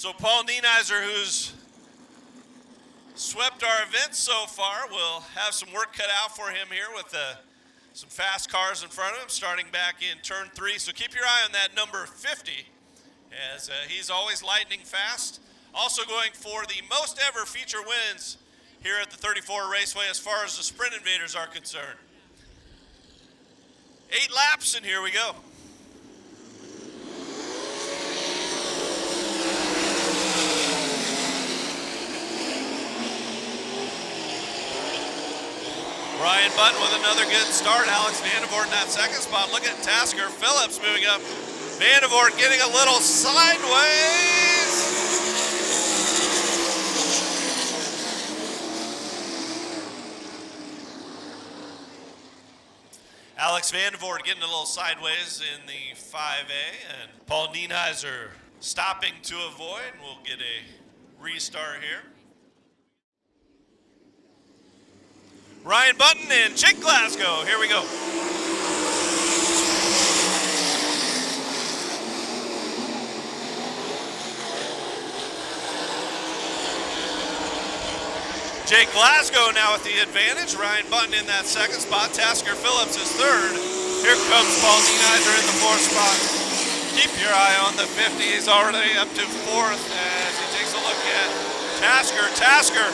So Paul Nienizer, who's swept our event so far, will have some work cut out for him here with some fast cars in front of him, starting back in turn 3. So keep your eye on that number 50, as he's always lightning fast. Also going for the most ever feature wins here at the 34 Raceway as far as the Sprint Invaders are concerned. 8 laps, and here we go. Ryan Button with another good start. Alex Vandervoort in that second spot. Look at Tasker Phillips moving up. Vandervoort getting a little sideways. Alex Vandervoort getting a little sideways in the 5A, and Paul Nienizer stopping to avoid. We'll get a restart here. Ryan Button and Jake Glasgow, here we go. Jake Glasgow now with the advantage. Ryan Button in that second spot. Tasker Phillips is third. Here comes Paul Nienizer in the 4th spot. Keep your eye on the 50. He's already up to 4th as he takes a look at Tasker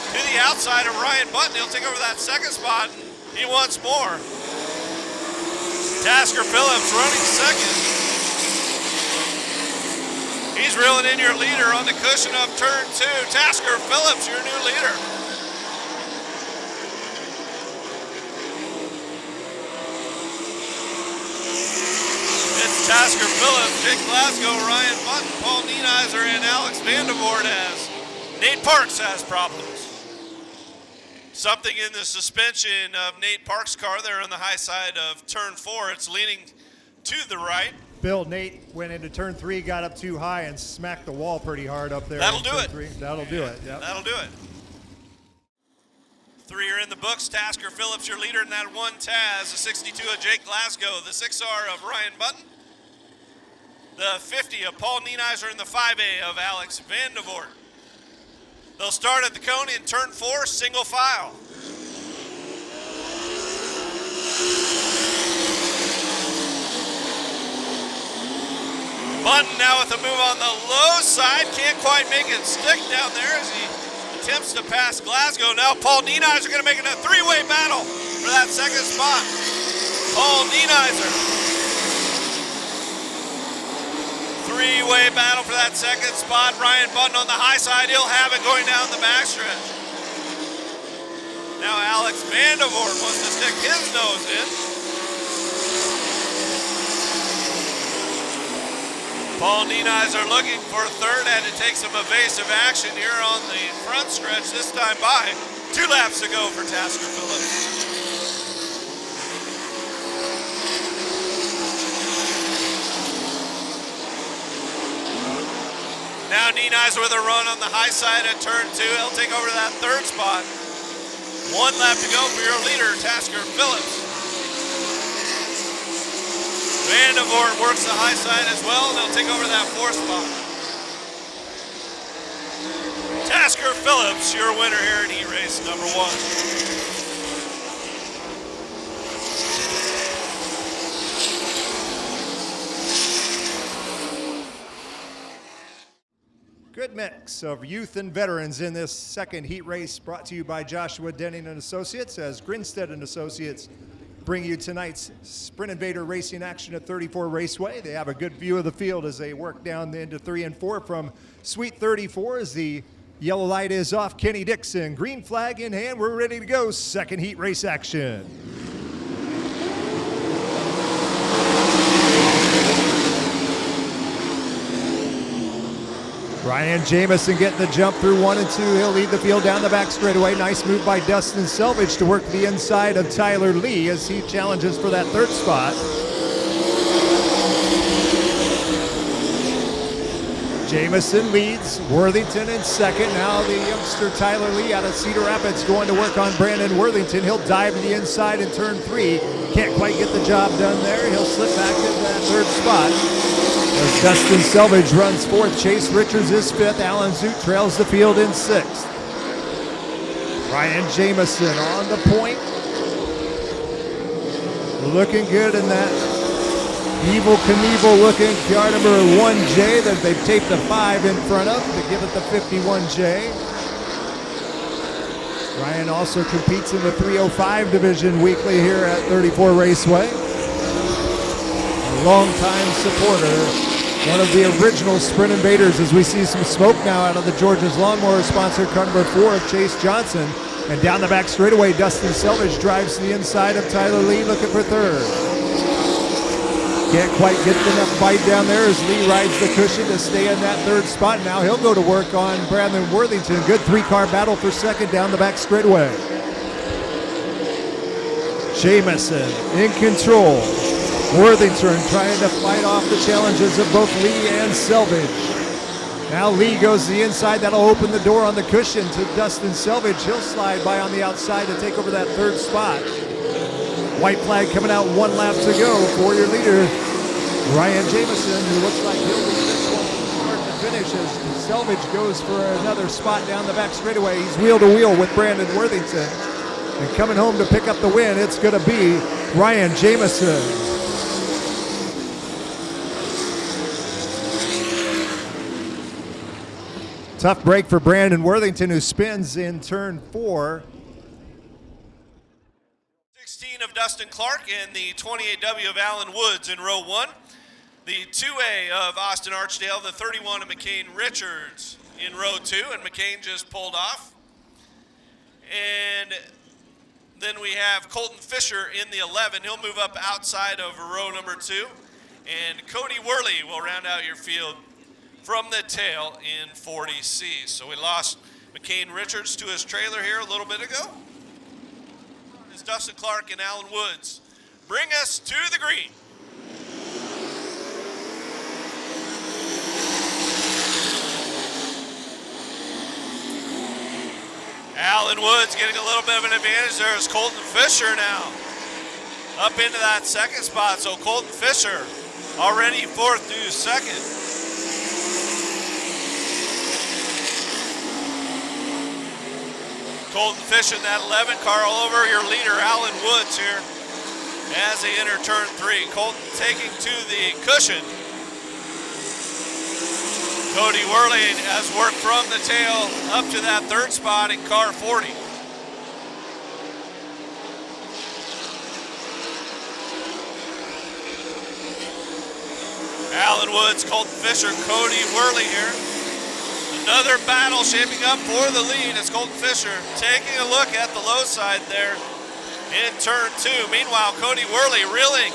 to the outside of Ryan Button. He'll take over that second spot. He wants more. Tasker Phillips running second. He's reeling in your leader on the cushion of turn 2. Tasker Phillips, your new leader. It's Tasker Phillips, Jake Glasgow, Ryan Button, Paul Nienizer, and Alex Vandervoort as Nate Parks has problems. Something in the suspension of Nate Parks' car there on the high side of turn 4. It's leaning to the right. Bill, Nate went into turn 3, got up too high, and smacked the wall pretty hard up there. That'll do it. 3. That'll do it. Yep. That'll do it. 3 are in the books. Tasker Phillips, your leader in that 1 Taz. The 62 of Jake Glasgow. The 6R of Ryan Button. The 50 of Paul Nienizer, and the 5A of Alex Vandervoort. They'll start at the cone in turn 4, single file. Button now with a move on the low side. Can't quite make it stick down there as he attempts to pass Glasgow. Now Paul Nienizer going to make it a 3-way battle for that second spot. Paul Nienizer. 3-way battle for that second spot. Ryan Button on the high side. He'll have it going down the backstretch. Now Alex Vandervoort wants to stick his nose in. Paul Nienizer looking for third, and it takes some evasive action here on the front stretch, this time by. 2 laps to go for Tasker Phillips. Now Nienizer with a run on the high side at turn 2. He'll take over that 3rd spot. 1 lap to go for your leader, Tasker Phillips. Vandervoort works the high side as well, and they'll take over that 4th spot. Tasker Phillips, your winner here in E-Race number 1. Good mix of youth and veterans in this second heat race, brought to you by Joshua Denning and Associates, as Grinstead and Associates bring you tonight's Sprint Invader racing action at 34 Raceway. They have a good view of the field as they work down into 3 and 4 from Suite 34 as the yellow light is off. Kenny Dixon, green flag in hand. We're ready to go. Second heat race action. Ryan Jamison getting the jump through 1 and 2. He'll lead the field down the back straightaway. Nice move by Dustin Selvage to work the inside of Tyler Lee as he challenges for that 3rd spot. Jamison leads, Worthington in second. Now the youngster Tyler Lee out of Cedar Rapids going to work on Brandon Worthington. He'll dive to the inside in turn 3. Can't quite get the job done there. He'll slip back into that 3rd spot. As Dustin Selvage runs fourth, Chase Richards is fifth, Alan Zoot trails the field in sixth. Ryan Jamison on the point. Looking good in that Evil Knievel looking car number 1J that they've taped a 5 in front of to give it the 51J. Ryan also competes in the 305 division weekly here at 34 Raceway. A longtime supporter, one of the original Sprint Invaders, as we see some smoke now out of the George's Lawnmower sponsored car number 4 of Chase Johnson. And down the back straightaway, Dustin Selvage drives to the inside of Tyler Lee looking for third. Can't quite get enough bite down there as Lee rides the cushion to stay in that third spot. Now he'll go to work on Brandon Worthington. Good three-car battle for second down the back straightaway. Jamison in control. Worthington trying to fight off the challenges of both Lee and Selvage. Now Lee goes to the inside. That'll open the door on the cushion to Dustin Selvage. He'll slide by on the outside to take over that third spot. White flag coming out, 1 lap to go for your leader, Ryan Jamison, who looks like he'll lead this one from start to finish as Selvage goes for another spot down the back straightaway. He's wheel to wheel with Brandon Worthington. And coming home to pick up the win, it's going to be Ryan Jamison. Tough break for Brandon Worthington, who spins in turn 4. 16 of Dustin Clark and the 28W of Alan Woods in row 1. The 2A of Austin Archdale, the 31 of McCain Richards in row 2, and McCain just pulled off. And then we have Colton Fisher in the 11. He'll move up outside of row number 2. And Cody Worley will round out your field from the tail in 40C. So we lost McCain Richards to his trailer here a little bit ago. It's Dustin Clark and Alan Woods. Bring us to the green. Alan Woods getting a little bit of an advantage there as Colton Fisher now up into that second spot. So Colton Fisher already fourth to second. Colton Fisher in that 11 car all over your leader, Alan Woods here as they enter turn 3. Colton taking to the cushion. Cody Worley has worked from the tail up to that third spot in car 40. Alan Woods, Colton Fisher, Cody Worley here. Another battle shaping up for the lead as Colton Fisher taking a look at the low side there in turn 2. Meanwhile, Cody Worley reeling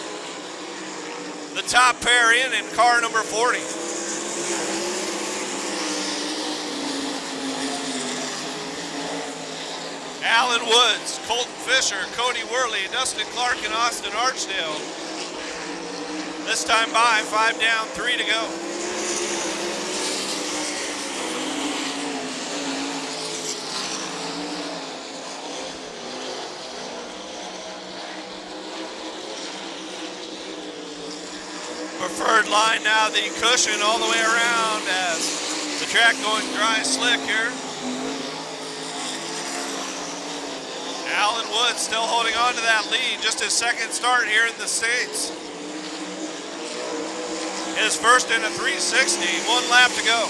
the top pair in car number 40. Alan Woods, Colton Fisher, Cody Worley, Dustin Clark, and Austin Archdale. This time by, 5 down, 3 to go. Preferred line now, the cushion all the way around as the track going dry slick here. Alan Woods still holding on to that lead, just his second start here in the States. His first in a 360, 1 lap to go.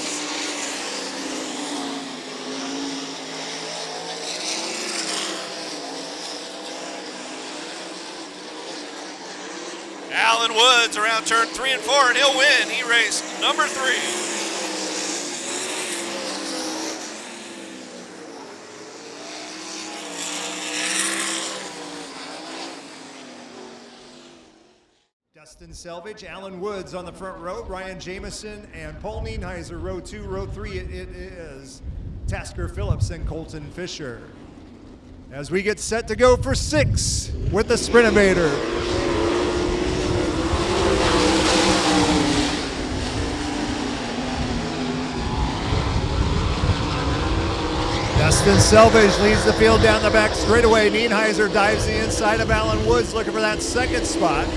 Alan Woods around turn 3 and 4, and he'll win. He raced number 3. Dustin Selvage, Alan Woods on the front row, Ryan Jamison and Paul Nienheiser, row 2, row 3, it is Tasker Phillips and Colton Fisher. As we get set to go for 6 with the Sprint Invader. Dustin Selvage leads the field down the back straightaway. Nienheiser dives the inside of Alan Woods looking for that second spot.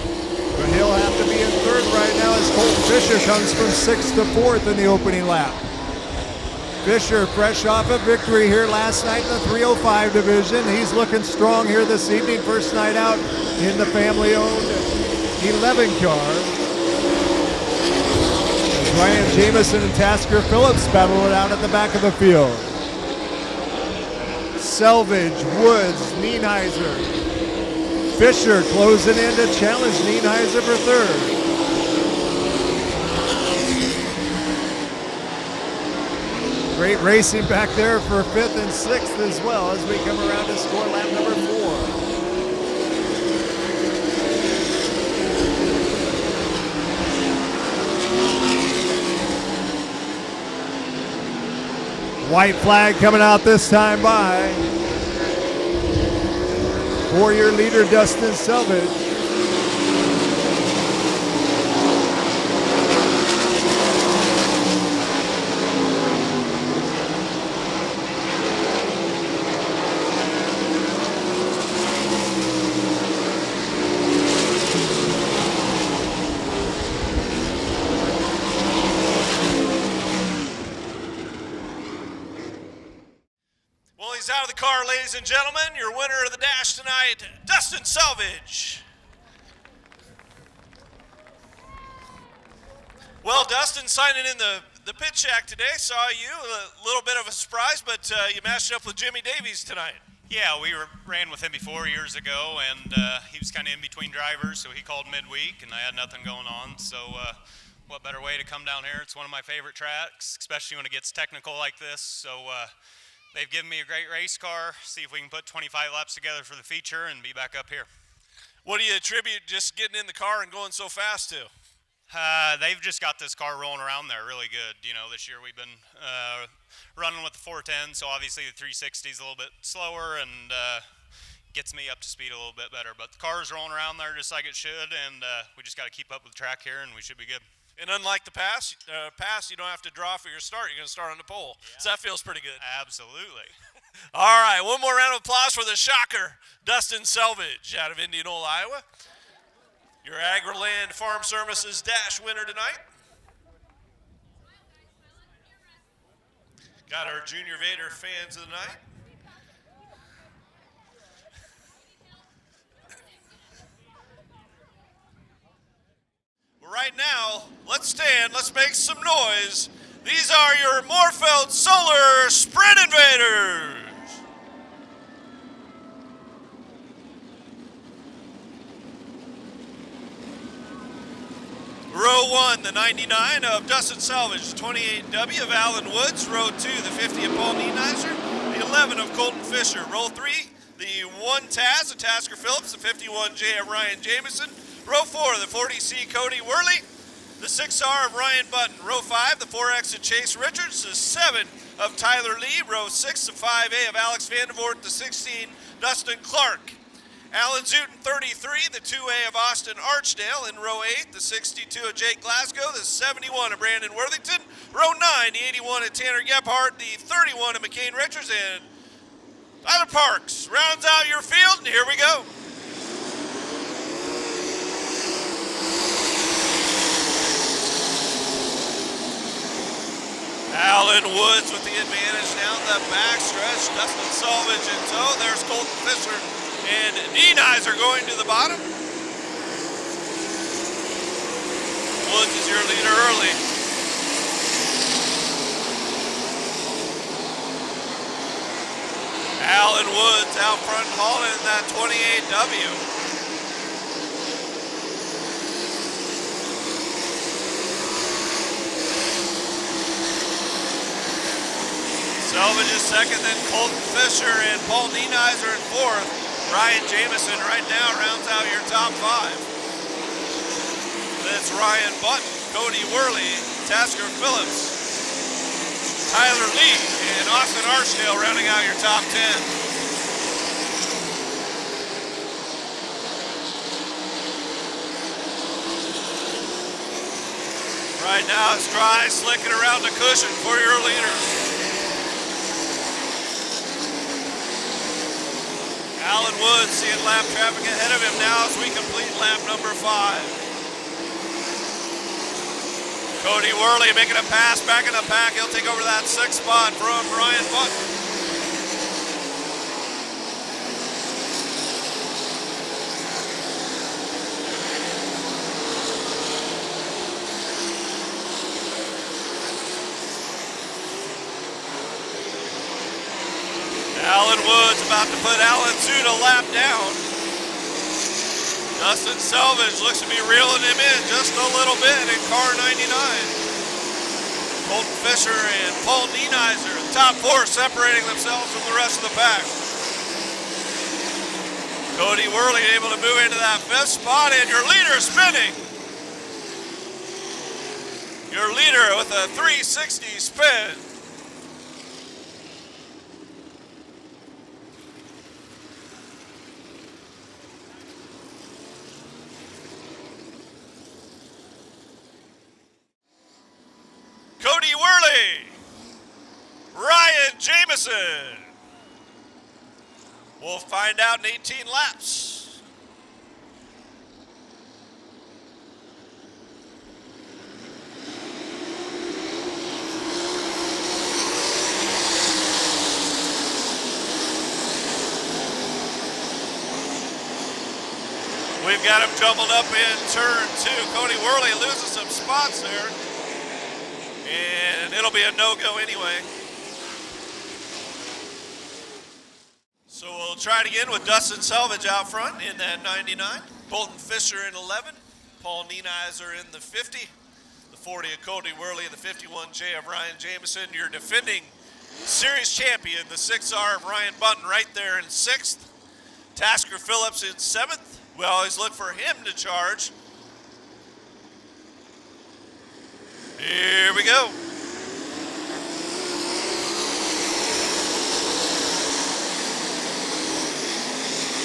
But he'll have to be in third right now as Colton Fisher comes from 6th to 4th in the opening lap. Fisher, fresh off a victory here last night in the 305 division. He's looking strong here this evening. First night out in the family-owned 11 car. As Ryan Jamieson and Tasker Phillips battle it out at the back of the field. Selvage, Woods, Nienheiser. Fisher closing in to challenge Nienheiser for third. Great racing back there for 5th and 6th as well as we come around to score lap number 4. White flag coming out this time by for your leader, Dustin Selvage. He's out of the car, ladies and gentlemen. Your winner of the dash tonight, Dustin Selvage. Well, Dustin, signing in the pit shack today. Saw you, a little bit of a surprise, but you matched up with Jimmy Davies tonight. Yeah, we ran with him before years ago, and he was kind of in between drivers, so he called midweek, and I had nothing going on. So what better way to come down here? It's one of my favorite tracks, especially when it gets technical like this. So they've given me a great race car. See if we can put 25 laps together for the feature and be back up here. What do you attribute just getting in the car and going so fast to? They've just got this car rolling around there really good. You know, this year we've been running with the 410, so obviously the 360 is a little bit slower and gets me up to speed a little bit better. But the car's rolling around there just like it should, and we just got to keep up with the track here, and we should be good. And unlike the past, you don't have to draw for your start. You're going to start on the pole. Yeah. So that feels pretty good. Absolutely. All right, one more round of applause for the shocker, Dustin Selvage out of Indianola, Iowa. Your Agriland Farm Services Dash winner tonight. Got our Junior Vader fans of the night. Right now, let's stand, let's make some noise. These are your Moorfeld Solar Sprint Invaders. Row 1, the 99 of Dustin Selvage, 28W of Alan Woods. Row 2, the 50 of Paul Nienheiser, the 11 of Colton Fisher. Row 3, the 1 Taz of Tasker Phillips, the 51J of Ryan Jamieson. Row 4, the 40C Cody Worley, the 6R of Ryan Button. Row 5, the 4X of Chase Richards, the 7 of Tyler Lee. Row 6, the 5A of Alex Vandervoort, the 16, Dustin Clark. Alan Zuten, 33, the 2A of Austin Archdale. In row 8, the 62 of Jake Glasgow, the 71 of Brandon Worthington. Row 9, the 81 of Tanner Gebhardt, the 31 of McCain Richards, and Tyler Parks rounds out your field, and here we go. Alan Woods with the advantage down the backstretch. Dustin Selvage in tow. There's Colton Fisher and Nienheiser going to the bottom. Woods is your leader early. Alan Woods out front hauling that 28W. Selvage is second, then Colton Fisher and Paul Nienheiser in fourth. Ryan Jamieson right now rounds out your top 5. That's Ryan Button, Cody Worley, Tasker Phillips, Tyler Lee, and Austin Archdale rounding out your top 10. Right now it's dry, slicking around the cushion for your leaders. Alan Woods seeing lap traffic ahead of him now as we complete lap number 5. Cody Worley making a pass back in the pack. He'll take over that 6th spot from Ryan Button. Alan Woods about to put Alan Zuda lap down. Dustin Selvage looks to be reeling him in just a little bit in car 99. Colton Fisher and Paul Nienizer, the top 4 separating themselves from the rest of the pack. Cody Worley able to move into that 5th spot, and your leader spinning. Your leader with a 360 spin. Cody Worley, Ryan Jameson. We'll find out in 18 laps. We've got him jumbled up in turn 2. Cody Worley loses some spots there. And it'll be a no-go anyway. So we'll try it again with Dustin Selvage out front in that 99. Colton Fisher in 11. Paul Nienizer in the 50. The 40 of Cody Worley, the 51J of Ryan Jameson. Your defending series champion, the 6R of Ryan Bunton right there in 6th. Tasker Phillips in 7th. We always look for him to charge. Here we go.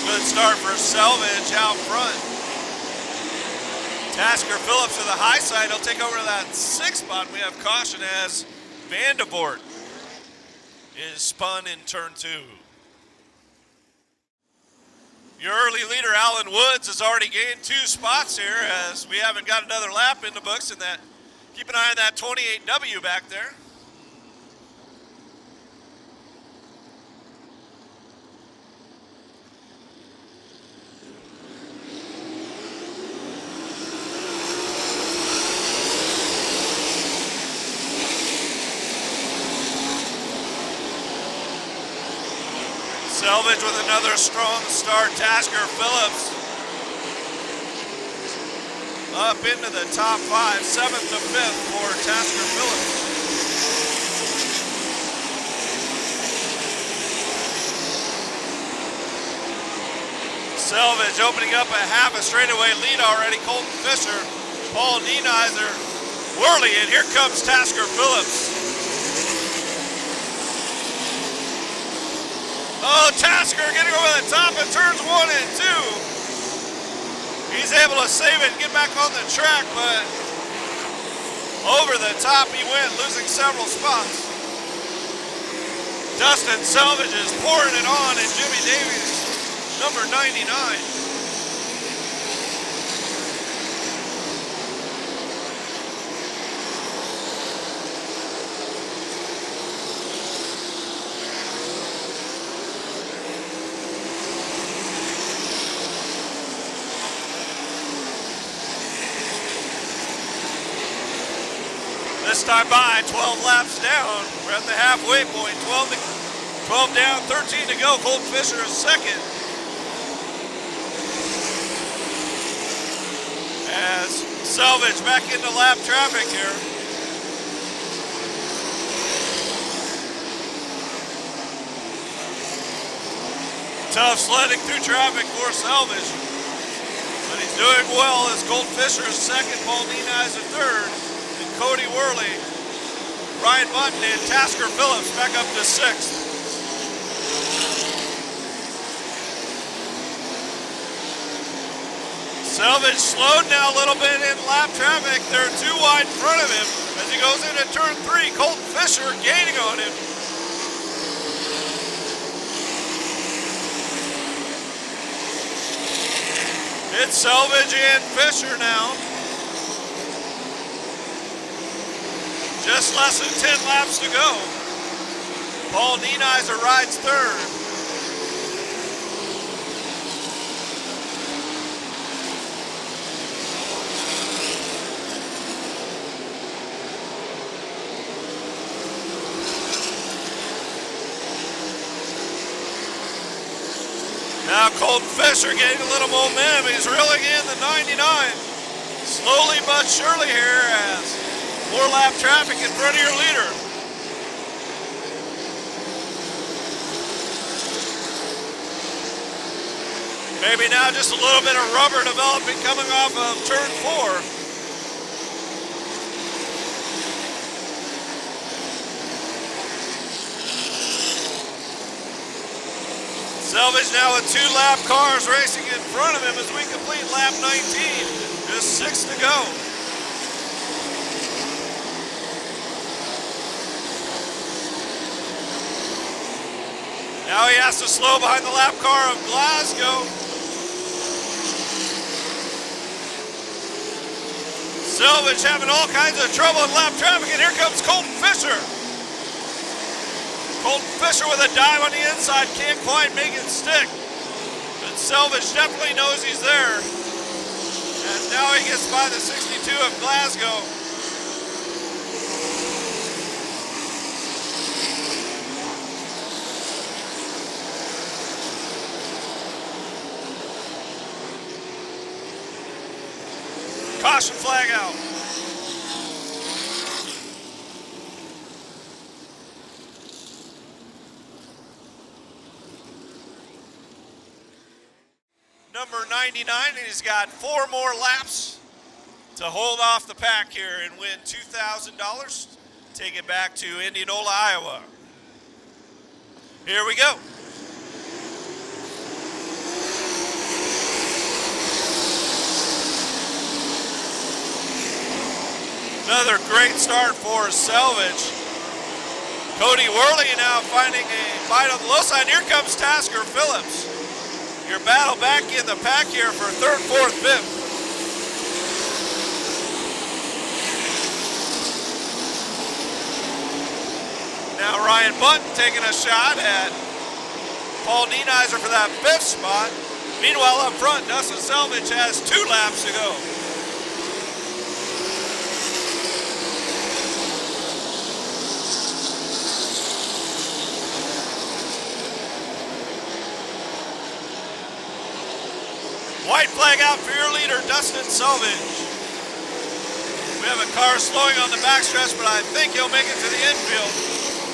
Good start for Selvage out front. Tasker Phillips to the high side. He'll take over to that 6th spot. We have caution as Vandevort is spun in turn 2. Your early leader, Alan Woods, has already gained 2 spots here as we haven't got another lap in the books in that. Keep an eye on that 28W back there. Selvage with another strong start. Tasker Phillips up into the top 5, 7th to 5th for Tasker Phillips. Selvage opening up a half a straightaway lead already. Colton Fisher, Paul Nienizer, Worley, and here comes Tasker Phillips. Oh, Tasker getting over the top in turns 1 and 2. He's able to save it and get back on the track, but over the top he went, losing several spots. Dustin Selvage is pouring it on, and Jimmy Davies, number 99. This time by, 12 laps down. We're at the halfway point. 12 down, 13 to go. Colton Fisher is 2nd. As Selvage back into lap traffic here. Tough sledding through traffic for Selvage. But he's doing well as Colton Fisher is 2nd, Paul Nienizer 3rd. Cody Worley, Ryan Bunton, and Tasker Phillips back up to 6th. Selvage slowed now a little bit in lap traffic. They're too wide in front of him as he goes into turn 3. Colton Fisher gaining on him. It's Selvage and Fisher now. Just less than 10 laps to go. Paul Nienizer rides third. Now Colton Fisher getting a little momentum. He's reeling in the 99. Slowly but surely here as more lap traffic in front of your leader. Maybe now just a little bit of rubber developing coming off of turn 4. Selvage now with 2 lap cars racing in front of him as we complete lap 19. Just 6 to go. Now he has to slow behind the lap car of Glasgow. Selvage having all kinds of trouble in lap traffic, and here comes Colton Fisher. Colton Fisher with a dive on the inside, can't quite make it stick. But Selvage definitely knows he's there. And now he gets by the 62 of Glasgow. Caution flag out. Number 99, and he's got 4 more laps to hold off the pack here and win $2,000. Take it back to Indianola, Iowa. Here we go. Another great start for Selvage. Cody Worley now finding a bite on the low side. Here comes Tasker Phillips. Your battle back in the pack here for 3rd, 4th, 5th. Now Ryan Bunton taking a shot at Paul Nienizer for that 5th spot. Meanwhile up front, Dustin Selvage has 2 laps to go. White flag out for your leader, Dustin Selvage. We have a car slowing on the backstretch, but I think he'll make it to the infield.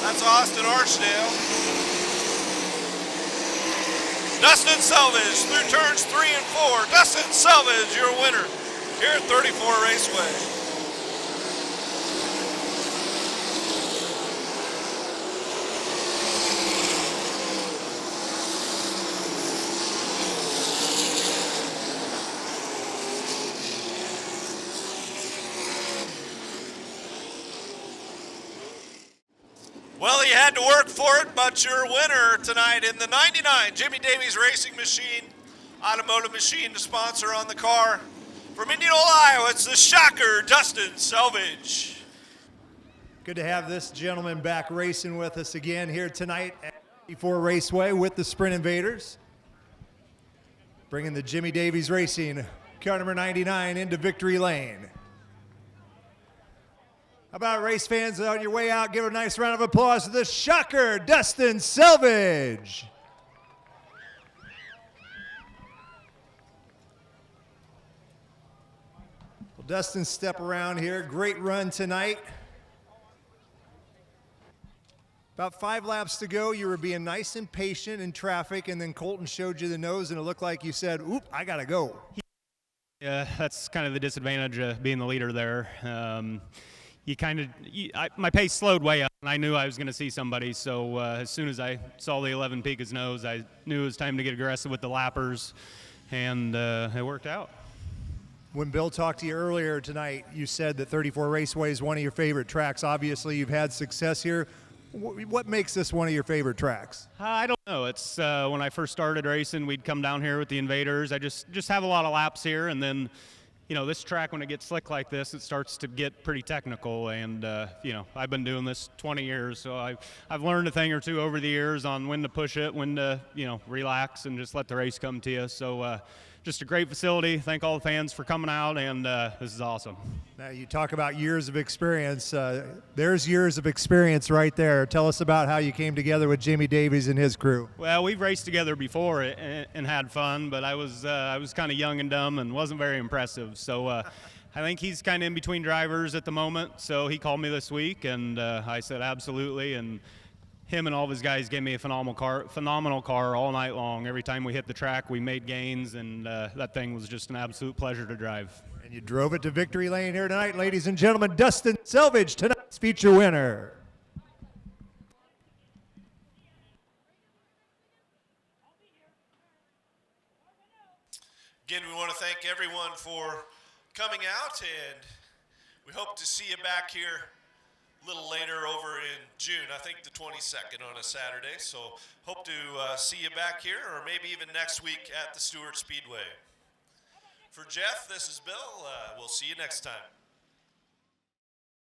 That's Austin Archdale. Dustin Selvage through turns 3 and 4. Dustin Selvage, your winner here at 34 Raceway. Well, he had to work for it, but your winner tonight in the 99 Jimmy Davies Racing Machine, automotive machine to sponsor on the car. From Indianola, Iowa, it's the Shocker, Dustin Selvage. Good to have this gentleman back racing with us again here tonight at 34 Raceway with the Sprint Invaders. Bringing the Jimmy Davies Racing car number 99 into victory lane. How about race fans on your way out? Give a nice round of applause to the Shocker, Dustin Selvage. Well, Dustin, step around here. Great run tonight. About 5 laps to go. You were being nice and patient in traffic, and then Colton showed you the nose, and it looked like you said, oop, I got to go. Yeah, that's kind of the disadvantage of being the leader there. My pace slowed way up, and I knew I was going to see somebody. So as soon as I saw the 11 Pika's nose, I knew it was time to get aggressive with the lappers, and it worked out. When Bill talked to you earlier tonight, you said that 34 Raceway is one of your favorite tracks. Obviously, you've had success here. What makes this one of your favorite tracks? I don't know. It's when I first started racing, we'd come down here with the Invaders. I just have a lot of laps here, and then this track, when it gets slick like this, it starts to get pretty technical. And, I've been doing this 20 years, so I've learned a thing or two over the years on when to push it, when to, relax and just let the race come to you. So just a great facility. Thank all the fans for coming out, and this is awesome. Now, you talk about years of experience. There's years of experience right there. Tell us about how you came together with Jimmy Davies and his crew. Well, we've raced together before and had fun, but I was kind of young and dumb and wasn't very impressive. So I think he's kind of in between drivers at the moment. So he called me this week, and I said absolutely. And him and all of his guys gave me a phenomenal car all night long. Every time we hit the track, we made gains, and that thing was just an absolute pleasure to drive. And you drove it to victory lane here tonight, ladies and gentlemen. Dustin Selvage, tonight's feature winner. Again, we want to thank everyone for coming out, and we hope to see you back here a little later over in June, I think the 22nd on a Saturday. So hope to see you back here, or maybe even next week at the Stewart Speedway. For Jeff, this is Bill. We'll see you next time.